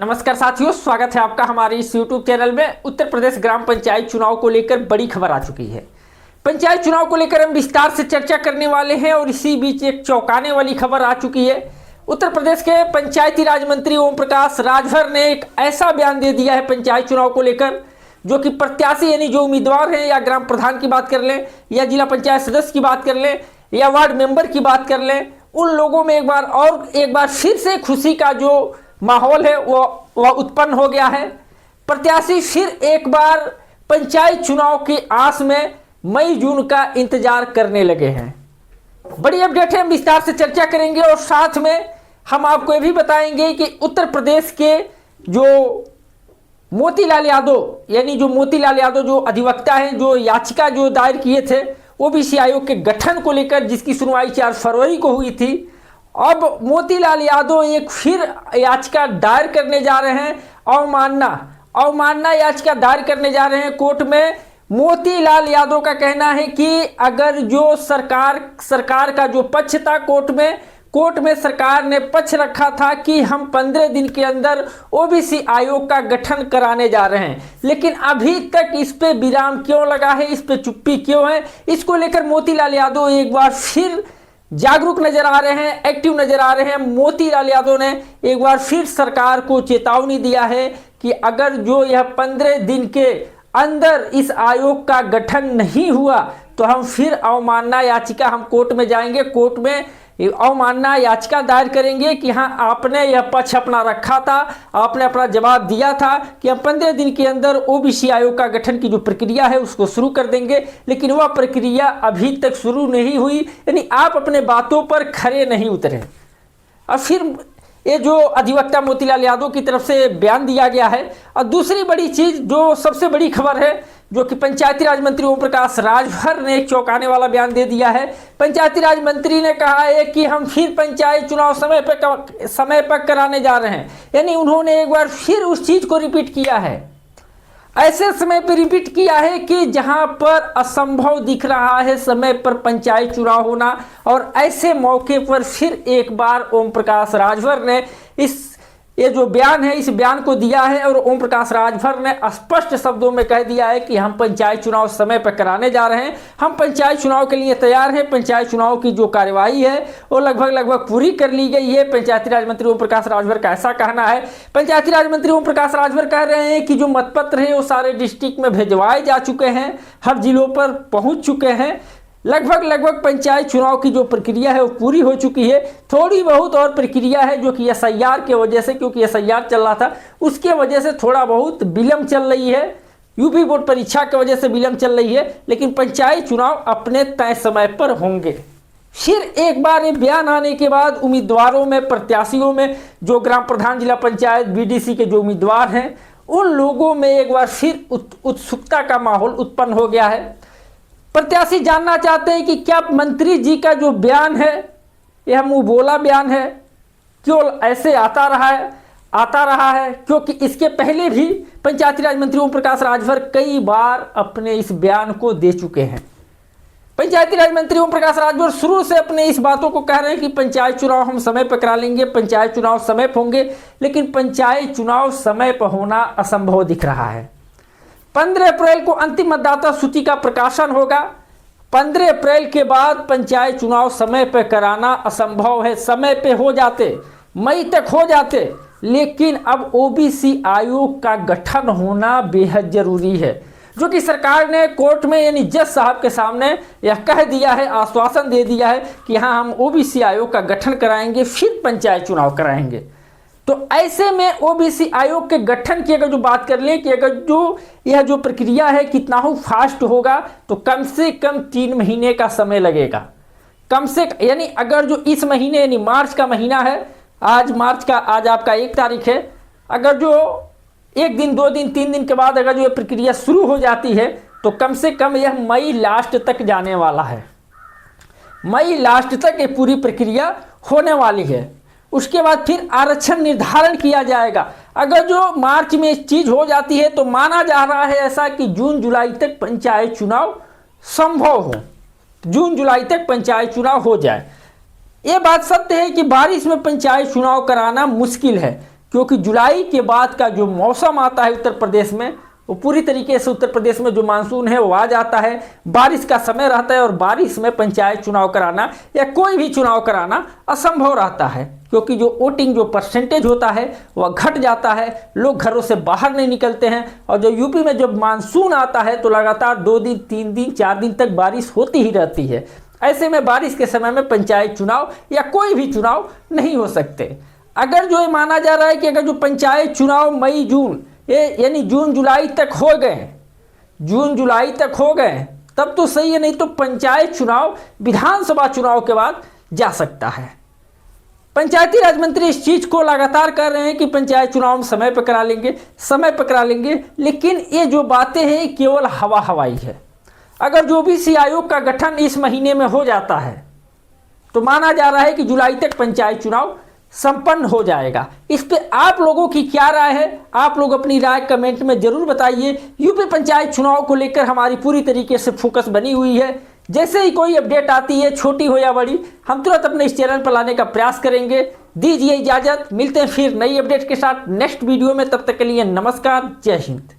नमस्कार साथियों, स्वागत है आपका हमारे इस YouTube चैनल में। उत्तर प्रदेश ग्राम पंचायत चुनाव को लेकर बड़ी खबर आ चुकी है। पंचायत चुनाव को लेकर हम विस्तार से चर्चा करने वाले हैं और इसी बीच एक चौंकाने वाली खबर आ चुकी है। उत्तर प्रदेश के पंचायती राज मंत्री ओम प्रकाश राजभर ने एक ऐसा बयान दे दिया है पंचायत चुनाव को लेकर, जो कि प्रत्याशी यानी जो उम्मीदवार हैं, या ग्राम प्रधान की बात कर लें, या जिला पंचायत सदस्य की बात कर लें, या वार्ड मेंबर की बात कर लें, उन लोगों में एक बार फिर से खुशी का जो माहौल है वह उत्पन्न हो गया है। प्रत्याशी फिर एक बार पंचायत चुनाव की आस में मई जून का इंतजार करने लगे हैं। बड़ी अपडेट है, हम विस्तार से चर्चा करेंगे और साथ में हम आपको ये भी बताएंगे कि उत्तर प्रदेश के जो मोतीलाल यादव जो अधिवक्ता हैं, जो याचिका जो दायर किए थे ओबीसी आयोग के गठन को लेकर, जिसकी सुनवाई 4 फरवरी को हुई थी, अब मोतीलाल यादव एक फिर याचिका दायर करने जा रहे हैं। अवमानना याचिका दायर करने जा रहे हैं कोर्ट में। मोतीलाल यादव का कहना है कि अगर जो सरकार का जो पक्ष था कोर्ट में सरकार ने पक्ष रखा था कि हम 15 दिन के अंदर ओबीसी आयोग का गठन कराने जा रहे हैं, लेकिन अभी तक इस पे विराम क्यों लगा है, इस पे चुप्पी क्यों है, इसको लेकर मोतीलाल यादव एक बार फिर जागरूक नजर आ रहे हैं, एक्टिव नजर आ रहे हैं। मोतीलाल यादव ने एक बार फिर सरकार को चेतावनी दिया है कि अगर जो यह 15 दिन के अंदर इस आयोग का गठन नहीं हुआ तो हम फिर अवमानना याचिका हम कोर्ट में जाएंगे, कोर्ट में अवमानना याचिका दायर करेंगे कि हाँ, आपने यह पक्ष अपना रखा था, आपने अपना जवाब दिया था कि हम 15 दिन के अंदर ओबीसी आयोग का गठन की जो प्रक्रिया है उसको शुरू कर देंगे, लेकिन वह प्रक्रिया अभी तक शुरू नहीं हुई, यानी आप अपने बातों पर खरे नहीं उतरे। और फिर ये जो अधिवक्ता मोतीलाल यादव की तरफ से बयान दिया गया है। और दूसरी बड़ी चीज, जो सबसे बड़ी खबर है, जो कि पंचायती राज मंत्री ओम प्रकाश राजभर ने एक चौंकाने वाला बयान दे दिया है। पंचायती राज मंत्री ने कहा है कि हम फिर पंचायत चुनाव समय पर कराने जा रहे हैं, यानी उन्होंने एक बार फिर उस चीज को रिपीट किया है। ऐसे समय पर रिपीट किया है कि जहां पर असंभव दिख रहा है समय पर पंचायत चुनाव होना, और ऐसे मौके पर फिर एक बार ओम प्रकाश राजभर ने ये जो बयान है, इस बयान को दिया है। और ओम प्रकाश राजभर ने स्पष्ट शब्दों में कह दिया है कि हम पंचायत चुनाव समय पर कराने जा रहे हैं, हम पंचायत चुनाव के लिए तैयार हैं। पंचायत चुनाव की जो कार्यवाही है वो लगभग पूरी कर ली गई है। पंचायती राज मंत्री ओम प्रकाश राजभर का ऐसा कहना है। पंचायती राज मंत्री ओम प्रकाश राजभर कह रहे हैं कि जो मतपत्र है वो सारे डिस्ट्रिक्ट में भिजवाए जा चुके हैं, हर जिलों पर पहुंच चुके हैं। लगभग पंचायत चुनाव की जो प्रक्रिया है वो पूरी हो चुकी है। थोड़ी बहुत और प्रक्रिया है जो कि एसआईआर के वजह से, क्योंकि एसआईआर चल रहा था उसके वजह से थोड़ा बहुत विलंब चल रही है, यूपी बोर्ड परीक्षा की वजह से विलंब चल रही है, लेकिन पंचायत चुनाव अपने तय समय पर होंगे। फिर एक बार ये बयान आने के बाद उम्मीदवारों में, प्रत्याशियों में, जो ग्राम प्रधान, जिला पंचायत, बीडीसी के जो उम्मीदवार हैं, उन लोगों में एक बार फिर उत्सुकता का माहौल उत्पन्न हो गया है। प्रत्याशी जानना चाहते हैं कि क्या मंत्री जी का जो बयान है यह मुंह बोला बयान है, क्यों ऐसे आता रहा है, क्योंकि इसके पहले भी पंचायती राज मंत्री ओम प्रकाश राजभर कई बार अपने इस बयान को दे चुके हैं। पंचायती राज मंत्री ओम प्रकाश राजभर शुरू से अपने इस बातों को कह रहे हैं कि पंचायत चुनाव हम समय पर करा लेंगे, पंचायत चुनाव समय पर होंगे, लेकिन पंचायत चुनाव समय पर होना असंभव दिख रहा है। 15 अप्रैल को अंतिम मतदाता सूची का प्रकाशन होगा। 15 अप्रैल के बाद पंचायत चुनाव समय पर कराना असंभव है। समय पे हो जाते, मई तक हो जाते, लेकिन अब ओबीसी आयोग का गठन होना बेहद जरूरी है, जो कि सरकार ने कोर्ट में यानी जज साहब के सामने यह कह दिया है, आश्वासन दे दिया है कि हाँ, हम ओबीसी आयोग का गठन कराएंगे, फिर पंचायत चुनाव कराएंगे। तो ऐसे में ओबीसी आयोग के गठन की अगर जो बात कर लें कि अगर यह जो प्रक्रिया है कितना हो फास्ट होगा, तो कम से कम 3 महीने का समय लगेगा। यानी अगर जो इस महीने यानी मार्च का महीना है, आज आपका 1 तारीख है, अगर जो 1 दिन, 2 दिन, 3 दिन के बाद अगर जो ये प्रक्रिया शुरू हो जाती है, तो कम से कम यह मई लास्ट तक जाने वाला है। मई लास्ट तक ये पूरी प्रक्रिया होने वाली है। उसके बाद फिर आरक्षण निर्धारण किया जाएगा। अगर जो मार्च में इस चीज हो जाती है तो माना जा रहा है ऐसा कि जून जुलाई तक पंचायत चुनाव संभव हो, जून जुलाई तक पंचायत चुनाव हो जाए। ये बात सत्य है कि बारिश में पंचायत चुनाव कराना मुश्किल है, क्योंकि जुलाई के बाद का जो मौसम आता है उत्तर प्रदेश में, वो पूरी तरीके से उत्तर प्रदेश में जो मानसून है वो आ जाता है, बारिश का समय रहता है और बारिश में पंचायत चुनाव कराना या कोई भी चुनाव कराना असंभव रहता है, क्योंकि जो वोटिंग जो परसेंटेज होता है वह घट जाता है, लोग घरों से बाहर नहीं निकलते हैं। और जो यूपी में जब मानसून आता है तो लगातार 2 दिन 3 दिन 4 दिन तक बारिश होती ही रहती है। ऐसे में बारिश के समय में पंचायत चुनाव या कोई भी चुनाव नहीं हो सकते। अगर जो ये माना जा रहा है कि अगर जो पंचायत चुनाव मई जून यानी जून जुलाई तक हो गए, जून जुलाई तक हो गए तब तो सही है, नहीं तो पंचायत चुनाव विधानसभा चुनाव के बाद जा सकता है। पंचायती राज मंत्री इस चीज को लगातार कर रहे हैं कि पंचायत चुनाव हम समय पर करा लेंगे, समय पर करा लेंगे, लेकिन ये जो बातें हैं केवल हवा हवाई है। अगर जो ओबीसी आयोग का गठन इस महीने में हो जाता है तो माना जा रहा है कि जुलाई तक पंचायत चुनाव संपन्न हो जाएगा। इस पे आप लोगों की क्या राय है? आप लोग अपनी राय कमेंट में जरूर बताइए। यूपी पंचायत चुनाव को लेकर हमारी पूरी तरीके से फोकस बनी हुई है। जैसे ही कोई अपडेट आती है, छोटी हो या बड़ी, हम तुरंत अपने इस चैनल पर लाने का प्रयास करेंगे। दीजिए इजाजत, मिलते हैं फिर नई अपडेट के साथ नेक्स्ट वीडियो में। तब तक के लिए नमस्कार, जय हिंद।